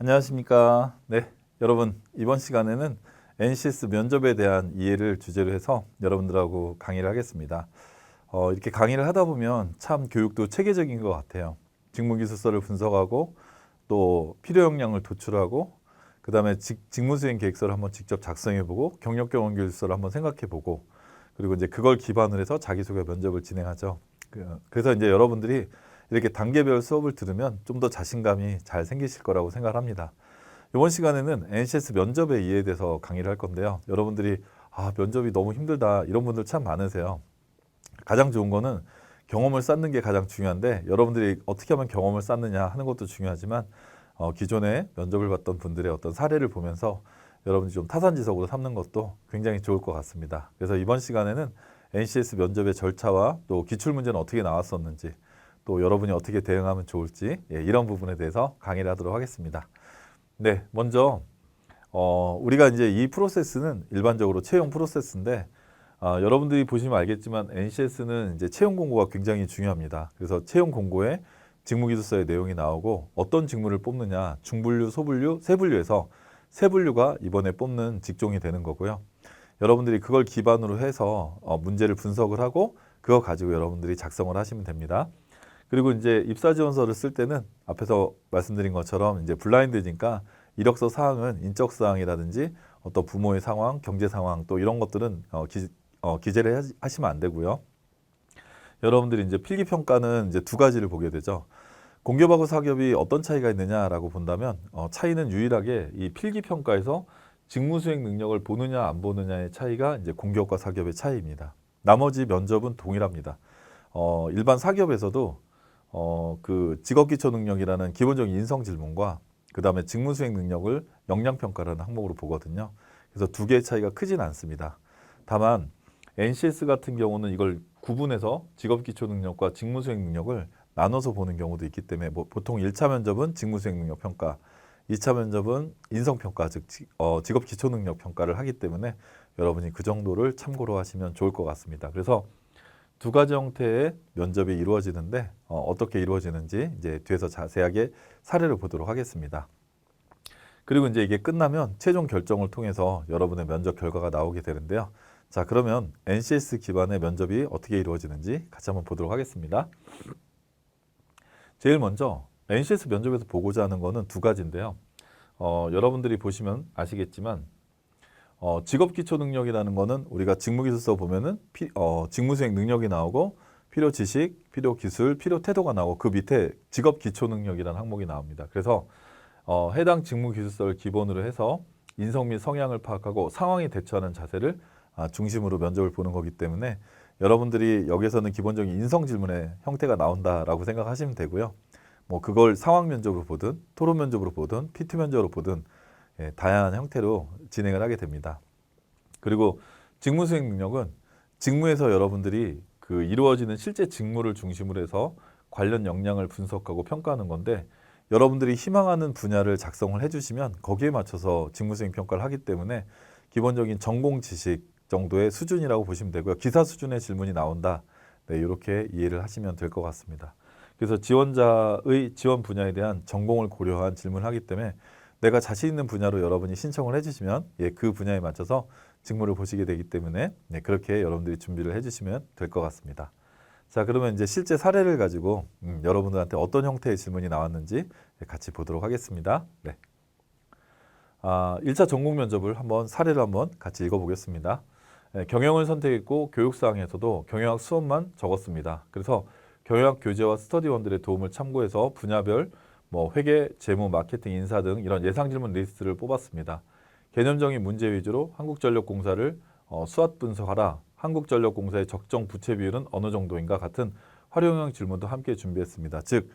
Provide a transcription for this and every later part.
안녕하십니까. 네, 여러분 이번 시간에는 NCS 면접에 대한 이해를 주제로 해서 여러분들하고 강의를 하겠습니다. 이렇게 강의를 하다 보면 참 교육도 체계적인 것 같아요. 직무기술서를 분석하고 또 필요 역량을 도출하고 그 다음에 직무수행 계획서를 한번 직접 작성해보고 경력 경험 기술서를 한번 생각해보고 그리고 이제 그걸 기반으로 해서 자기소개 면접을 진행하죠. 그래서 이제 여러분들이 이렇게 단계별 수업을 들으면 좀 더 자신감이 잘 생기실 거라고 생각을 합니다. 이번 시간에는 NCS 면접의 이해에 대해서 강의를 할 건데요. 여러분들이 면접이 너무 힘들다 이런 분들 참 많으세요. 가장 좋은 거는 경험을 쌓는 게 가장 중요한데 여러분들이 어떻게 하면 경험을 쌓느냐 하는 것도 중요하지만 기존에 면접을 봤던 분들의 어떤 사례를 보면서 여러분들이 좀 타산지석으로 삼는 것도 굉장히 좋을 것 같습니다. 그래서 이번 시간에는 NCS 면접의 절차와 또 기출문제는 어떻게 나왔었는지 또 여러분이 어떻게 대응하면 좋을지 이런 부분에 대해서 강의를 하도록 하겠습니다. 네, 먼저 우리가 이제 이 프로세스는 일반적으로 채용 프로세스인데 여러분들이 보시면 알겠지만 NCS는 이제 채용 공고가 굉장히 중요합니다. 그래서 채용 공고에 직무기술서의 내용이 나오고 어떤 직무를 뽑느냐 중분류, 소분류, 세분류에서 세분류가 이번에 뽑는 직종이 되는 거고요. 여러분들이 그걸 기반으로 해서 문제를 분석을 하고 그거 가지고 여러분들이 작성을 하시면 됩니다. 그리고 이제 입사 지원서를 쓸 때는 앞에서 말씀드린 것처럼 이제 블라인드니까 이력서 사항은 인적 사항이라든지 어떤 부모의 상황, 경제 상황 또 이런 것들은 기재를 하시면 안 되고요. 여러분들이 이제 필기 평가는 이제 두 가지를 보게 되죠. 공기업하고 사기업이 어떤 차이가 있느냐라고 본다면 차이는 유일하게 이 필기 평가에서 직무 수행 능력을 보느냐 안 보느냐의 차이가 이제 공기업과 사기업의 차이입니다. 나머지 면접은 동일합니다. 일반 사기업에서도 그 직업기초 능력이라는 기본적인 인성 질문과 그 다음에 직무 수행 능력을 역량평가라는 항목으로 보거든요. 그래서 두 개의 차이가 크진 않습니다. 다만 NCS 같은 경우는 이걸 구분해서 직업기초 능력과 직무 수행 능력을 나눠서 보는 경우도 있기 때문에 보통 1차 면접은 직무 수행 능력 평가, 2차 면접은 인성평가, 즉 직업기초 능력 평가를 하기 때문에 여러분이 그 정도를 참고로 하시면 좋을 것 같습니다. 그래서 두 가지 형태의 면접이 이루어지는데 어떻게 이루어지는지 이제 뒤에서 자세하게 사례를 보도록 하겠습니다. 그리고 이제 이게 끝나면 최종 결정을 통해서 여러분의 면접 결과가 나오게 되는데요. 자, 그러면 NCS 기반의 면접이 어떻게 이루어지는지 같이 한번 보도록 하겠습니다. 제일 먼저 NCS 면접에서 보고자 하는 거는 두 가지인데요. 여러분들이 보시면 아시겠지만 직업기초 능력이라는 거는 우리가 직무기술서 보면은 직무수행 능력이 나오고 필요 지식, 필요 기술, 필요 태도가 나오고 그 밑에 직업기초 능력이라는 항목이 나옵니다. 그래서 해당 직무기술서를 기본으로 해서 인성 및 성향을 파악하고 상황에 대처하는 자세를 중심으로 면접을 보는 거기 때문에 여러분들이 여기서는 기본적인 인성 질문의 형태가 나온다라고 생각하시면 되고요. 뭐 그걸 상황 면접으로 보든 토론 면접으로 보든 PT 면접으로 보든 다양한 형태로 진행을 하게 됩니다. 그리고 직무 수행 능력은 직무에서 여러분들이 그 이루어지는 실제 직무를 중심으로 해서 관련 역량을 분석하고 평가하는 건데 여러분들이 희망하는 분야를 작성을 해주시면 거기에 맞춰서 직무 수행 평가를 하기 때문에 기본적인 전공 지식 정도의 수준이라고 보시면 되고요. 기사 수준의 질문이 나온다. 네, 이렇게 이해를 하시면 될 것 같습니다. 그래서 지원자의 지원 분야에 대한 전공을 고려한 질문을 하기 때문에 내가 자신 있는 분야로 여러분이 신청을 해주시면 그 분야에 맞춰서 직무를 보시게 되기 때문에 그렇게 여러분들이 준비를 해주시면 될 것 같습니다. 자, 그러면 이제 실제 사례를 가지고 여러분들한테 어떤 형태의 질문이 나왔는지 같이 보도록 하겠습니다. 네. 1차 전공 면접을 한번 사례를 한번 같이 읽어보겠습니다. 경영을 선택했고 교육사항에서도 경영학 수업만 적었습니다. 그래서 경영학 교재와 스터디원들의 도움을 참고해서 분야별 회계, 재무, 마케팅, 인사 등 이런 예상 질문 리스트를 뽑았습니다. 개념적인 문제 위주로 한국전력공사를 수학 분석하라. 한국전력공사의 적정 부채 비율은 어느 정도인가 같은 활용형 질문도 함께 준비했습니다. 즉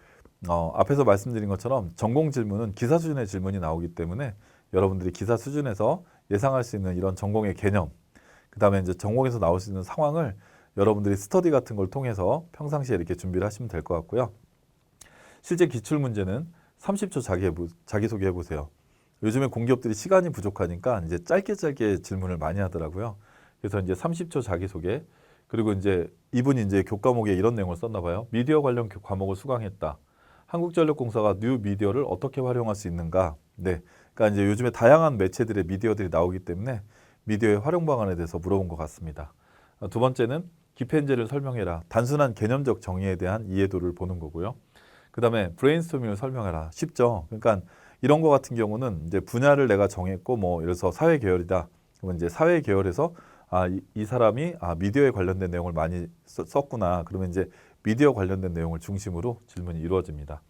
앞에서 말씀드린 것처럼 전공 질문은 기사 수준의 질문이 나오기 때문에 여러분들이 기사 수준에서 예상할 수 있는 이런 전공의 개념, 그 다음에 이제 전공에서 나올 수 있는 상황을 여러분들이 스터디 같은 걸 통해서 평상시에 이렇게 준비를 하시면 될 것 같고요. 실제 기출 문제는 30초 자기소개 해보세요. 요즘에 공기업들이 시간이 부족하니까 이제 짧게 질문을 많이 하더라고요. 그래서 이제 30초 자기소개, 그리고 이제 이분이 이제 교과목에 이런 내용을 썼나 봐요. 미디어 관련 과목을 수강했다. 한국전력공사가 뉴 미디어를 어떻게 활용할 수 있는가? 네, 그러니까 이제 요즘에 다양한 매체들의 미디어들이 나오기 때문에 미디어의 활용 방안에 대해서 물어본 것 같습니다. 두 번째는 기펜제를 설명해라. 단순한 개념적 정의에 대한 이해도를 보는 거고요. 그 다음에 브레인스토밍을 설명해라. 쉽죠. 그러니까 이런 거 같은 경우는 이제 분야를 내가 정했고 뭐 예를 들어서 사회 계열이다. 그러면 이제 사회 계열에서 이 사람이 미디어에 관련된 내용을 많이 썼구나. 그러면 이제 미디어 관련된 내용을 중심으로 질문이 이루어집니다.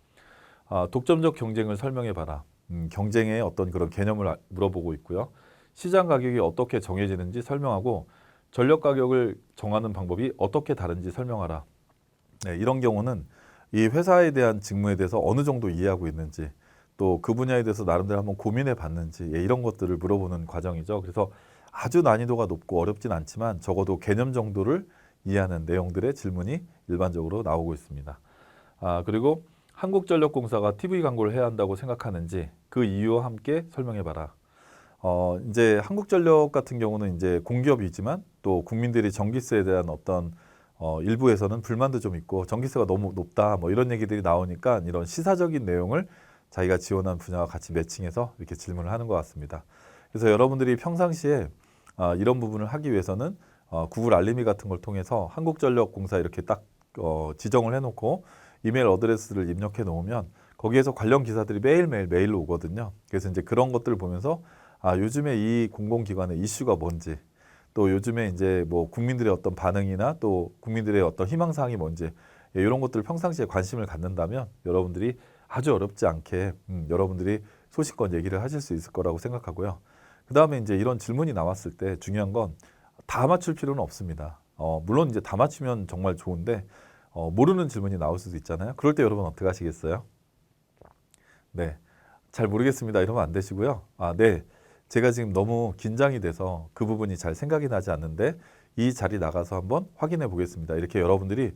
독점적 경쟁을 설명해봐라. 경쟁의 어떤 그런 개념을 물어보고 있고요. 시장 가격이 어떻게 정해지는지 설명하고 전력 가격을 정하는 방법이 어떻게 다른지 설명하라. 네, 이런 경우는 이 회사에 대한 직무에 대해서 어느 정도 이해하고 있는지 또 그 분야에 대해서 나름대로 한번 고민해 봤는지 이런 것들을 물어보는 과정이죠. 그래서 아주 난이도가 높고 어렵진 않지만 적어도 개념 정도를 이해하는 내용들의 질문이 일반적으로 나오고 있습니다. 그리고 한국전력공사가 TV 광고를 해야 한다고 생각하는지 그 이유와 함께 설명해 봐라. 이제 한국전력 같은 경우는 이제 공기업이지만 또 국민들이 전기세에 대한 어떤 일부에서는 불만도 좀 있고 전기세가 너무 높다 뭐 이런 얘기들이 나오니까 이런 시사적인 내용을 자기가 지원한 분야와 같이 매칭해서 이렇게 질문을 하는 것 같습니다. 그래서 여러분들이 평상시에 이런 부분을 하기 위해서는 구글 알림이 같은 걸 통해서 한국전력공사 이렇게 딱 지정을 해놓고 이메일 어드레스를 입력해 놓으면 거기에서 관련 기사들이 매일매일 메일로 오거든요. 그래서 이제 그런 것들을 보면서 요즘에 이 공공기관의 이슈가 뭔지 또 요즘에 이제 뭐 국민들의 어떤 반응이나 또 국민들의 어떤 희망사항이 뭔지 이런 것들을 평상시에 관심을 갖는다면 여러분들이 아주 어렵지 않게 여러분들이 소신껏 얘기를 하실 수 있을 거라고 생각하고요. 그 다음에 이제 이런 질문이 나왔을 때 중요한 건 다 맞출 필요는 없습니다. 물론 이제 다 맞추면 정말 좋은데 모르는 질문이 나올 수도 있잖아요. 그럴 때 여러분 어떻게 하시겠어요? 네, 잘 모르겠습니다. 이러면 안 되시고요. 네, 제가 지금 너무 긴장이 돼서 그 부분이 잘 생각이 나지 않는데 이 자리 나가서 한번 확인해 보겠습니다. 이렇게 여러분들이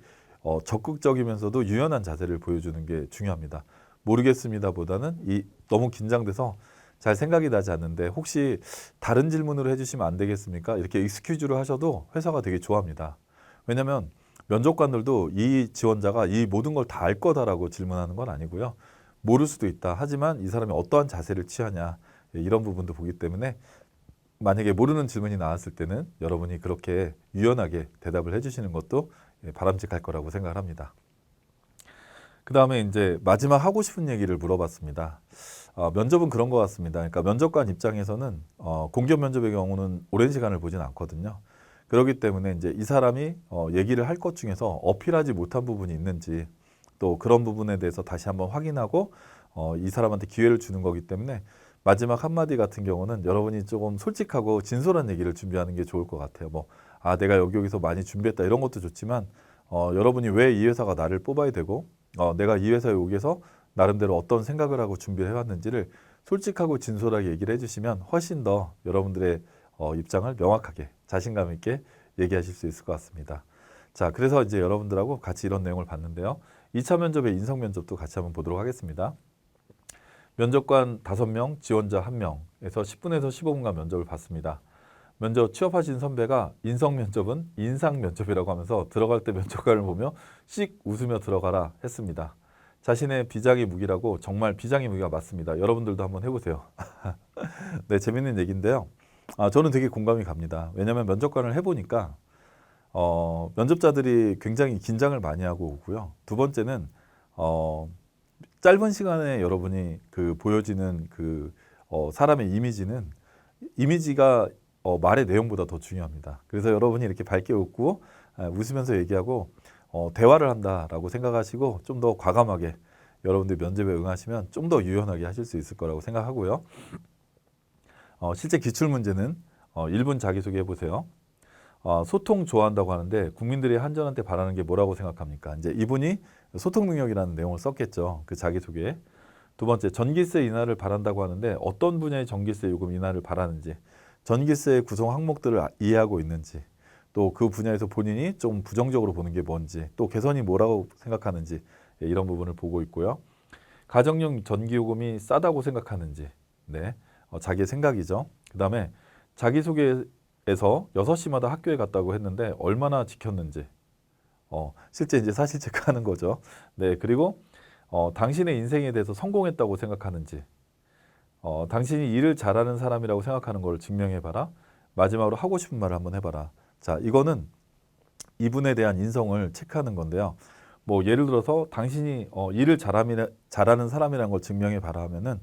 적극적이면서도 유연한 자세를 보여주는 게 중요합니다. 모르겠습니다보다는 너무 긴장돼서 잘 생각이 나지 않는데 혹시 다른 질문으로 해주시면 안 되겠습니까? 이렇게 익스큐즈를 하셔도 회사가 되게 좋아합니다. 왜냐하면 면접관들도 이 지원자가 이 모든 걸 다 알 거다라고 질문하는 건 아니고요. 모를 수도 있다. 하지만 이 사람이 어떠한 자세를 취하냐 이런 부분도 보기 때문에 만약에 모르는 질문이 나왔을 때는 여러분이 그렇게 유연하게 대답을 해주시는 것도 바람직할 거라고 생각을 합니다. 그 다음에 이제 마지막 하고 싶은 얘기를 물어봤습니다. 면접은 그런 것 같습니다. 그러니까 면접관 입장에서는 공기업 면접의 경우는 오랜 시간을 보진 않거든요. 그렇기 때문에 이제 이 사람이 얘기를 할 것 중에서 어필하지 못한 부분이 있는지 또 그런 부분에 대해서 다시 한번 확인하고 이 사람한테 기회를 주는 거기 때문에 마지막 한마디 같은 경우는 여러분이 조금 솔직하고 진솔한 얘기를 준비하는 게 좋을 것 같아요. 내가 여기서 많이 준비했다 이런 것도 좋지만 여러분이 왜 이 회사가 나를 뽑아야 되고 내가 이 회사에 오기 위해서 나름대로 어떤 생각을 하고 준비를 해왔는지를 솔직하고 진솔하게 얘기를 해주시면 훨씬 더 여러분들의 입장을 명확하게 자신감 있게 얘기하실 수 있을 것 같습니다. 자, 그래서 이제 여러분들하고 같이 이런 내용을 봤는데요. 2차 면접의 인성 면접도 같이 한번 보도록 하겠습니다. 면접관 5명, 지원자 1명에서 10분에서 15분간 면접을 봤습니다. 면접 취업하신 선배가 인성 면접은 인상 면접이라고 하면서 들어갈 때 면접관을 보며 씩 웃으며 들어가라 했습니다. 자신의 비장의 무기라고 정말 비장의 무기가 맞습니다. 여러분들도 한번 해보세요. 네, 재밌는 얘기인데요. 저는 되게 공감이 갑니다. 왜냐하면 면접관을 해보니까 면접자들이 굉장히 긴장을 많이 하고 오고요. 두 번째는 짧은 시간에 여러분이 보여지는 사람의 이미지가 말의 내용보다 더 중요합니다. 그래서 여러분이 이렇게 밝게 웃고 웃으면서 얘기하고 대화를 한다라고 생각하시고 좀 더 과감하게 여러분들 면접에 응하시면 좀 더 유연하게 하실 수 있을 거라고 생각하고요. 실제 기출문제는 1분 자기소개 해보세요. 소통 좋아한다고 하는데 국민들이 한전한테 바라는 게 뭐라고 생각합니까? 이제 이분이 소통 능력이라는 내용을 썼겠죠. 그 자기소개에. 두 번째, 전기세 인하를 바란다고 하는데 어떤 분야의 전기세 요금 인하를 바라는지, 전기세의 구성 항목들을 이해하고 있는지, 또 그 분야에서 본인이 좀 부정적으로 보는 게 뭔지, 또 개선이 뭐라고 생각하는지 이런 부분을 보고 있고요. 가정용 전기요금이 싸다고 생각하는지, 네, 자기의 생각이죠. 그 다음에 자기소개에서 6시마다 학교에 갔다고 했는데 얼마나 지켰는지, 실제 이제 사실 체크하는 거죠. 네, 그리고 당신의 인생에 대해서 성공했다고 생각하는지, 당신이 일을 잘하는 사람이라고 생각하는 걸 증명해봐라. 마지막으로 하고 싶은 말을 한번 해봐라. 자, 이거는 이분에 대한 인성을 체크하는 건데요. 뭐 예를 들어서 당신이 일을 잘하는 사람이라는 걸 증명해봐라 하면은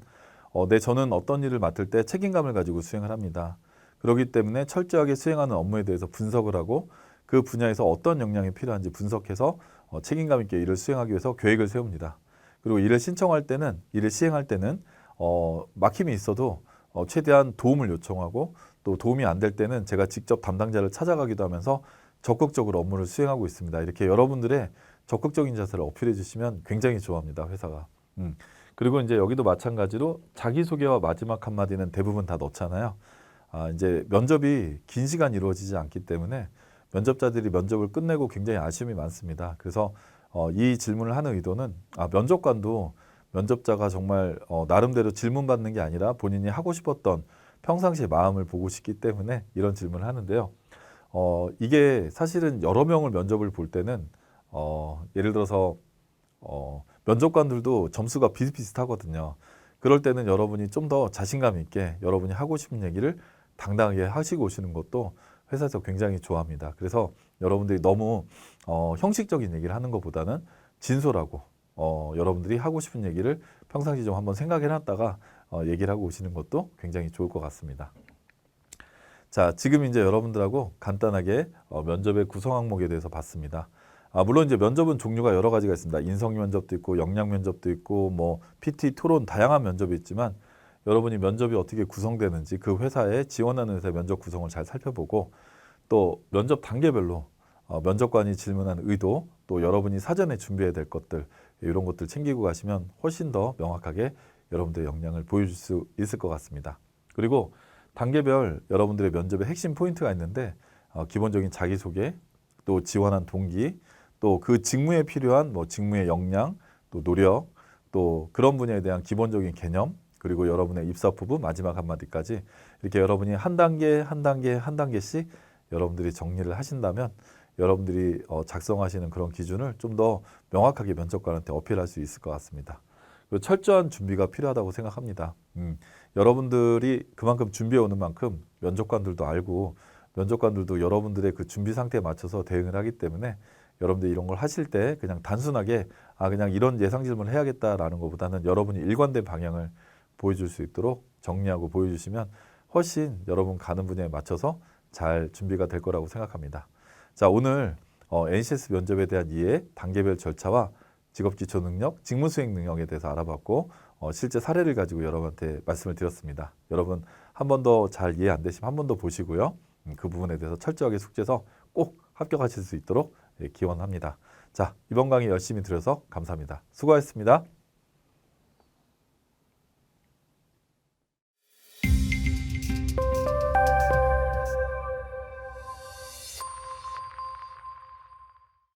저는 어떤 일을 맡을 때 책임감을 가지고 수행을 합니다. 그렇기 때문에 철저하게 수행하는 업무에 대해서 분석을 하고 그 분야에서 어떤 역량이 필요한지 분석해서 책임감 있게 일을 수행하기 위해서 계획을 세웁니다. 그리고 일을 신청할 때는, 일을 시행할 때는 막힘이 있어도 최대한 도움을 요청하고 또 도움이 안 될 때는 제가 직접 담당자를 찾아가기도 하면서 적극적으로 업무를 수행하고 있습니다. 이렇게 여러분들의 적극적인 자세를 어필해 주시면 굉장히 좋아합니다, 회사가. 그리고 이제 여기도 마찬가지로 자기소개와 마지막 한마디는 대부분 다 넣잖아요. 이제 면접이 긴 시간 이루어지지 않기 때문에 면접자들이 면접을 끝내고 굉장히 아쉬움이 많습니다. 그래서 이 질문을 하는 의도는 면접관도 면접자가 정말 나름대로 질문 받는 게 아니라 본인이 하고 싶었던 평상시의 마음을 보고 싶기 때문에 이런 질문을 하는데요. 이게 사실은 여러 명을 면접을 볼 때는 예를 들어서 면접관들도 점수가 비슷비슷하거든요. 그럴 때는 여러분이 좀 더 자신감 있게 여러분이 하고 싶은 얘기를 당당하게 하시고 오시는 것도 회사에서 굉장히 좋아합니다. 그래서 여러분들이 너무 형식적인 얘기를 하는 것보다는 진솔하고 여러분들이 하고 싶은 얘기를 평상시 좀 한번 생각해놨다가 얘기를 하고 오시는 것도 굉장히 좋을 것 같습니다. 자, 지금 이제 여러분들하고 간단하게 면접의 구성 항목에 대해서 봤습니다. 물론 이제 면접은 종류가 여러 가지가 있습니다. 인성 면접도 있고 역량 면접도 있고 뭐 PT 토론 다양한 면접이 있지만 여러분이 면접이 어떻게 구성되는지 그 회사에 지원하는 회사의 면접 구성을 잘 살펴보고 또 면접 단계별로 면접관이 질문한 의도 또 여러분이 사전에 준비해야 될 것들 이런 것들 챙기고 가시면 훨씬 더 명확하게 여러분들의 역량을 보여줄 수 있을 것 같습니다. 그리고 단계별 여러분들의 면접의 핵심 포인트가 있는데 기본적인 자기소개 또 지원한 동기 또 그 직무에 필요한 뭐 직무의 역량 또 노력 또 그런 분야에 대한 기본적인 개념 그리고 여러분의 입사 부분 마지막 한마디까지 이렇게 여러분이 한 단계 한 단계 한 단계씩 여러분들이 정리를 하신다면 여러분들이 작성하시는 그런 기준을 좀 더 명확하게 면접관한테 어필할 수 있을 것 같습니다. 그리고 철저한 준비가 필요하다고 생각합니다. 여러분들이 그만큼 준비해 오는 만큼 면접관들도 알고 면접관들도 여러분들의 그 준비 상태에 맞춰서 대응을 하기 때문에 여러분들이 이런 걸 하실 때 그냥 단순하게 그냥 이런 예상 질문을 해야겠다라는 것보다는 여러분이 일관된 방향을 보여줄 수 있도록 정리하고 보여주시면 훨씬 여러분 가는 분야에 맞춰서 잘 준비가 될 거라고 생각합니다. 자, 오늘 NCS 면접에 대한 이해, 단계별 절차와 직업기초 능력, 직무수행 능력에 대해서 알아봤고 실제 사례를 가지고 여러분한테 말씀을 드렸습니다. 여러분 한 번 더 잘 이해 안 되시면 한 번 더 보시고요. 그 부분에 대해서 철저하게 숙지해서 꼭 합격하실 수 있도록 기원합니다. 자, 이번 강의 열심히 들어서 감사합니다. 수고하셨습니다.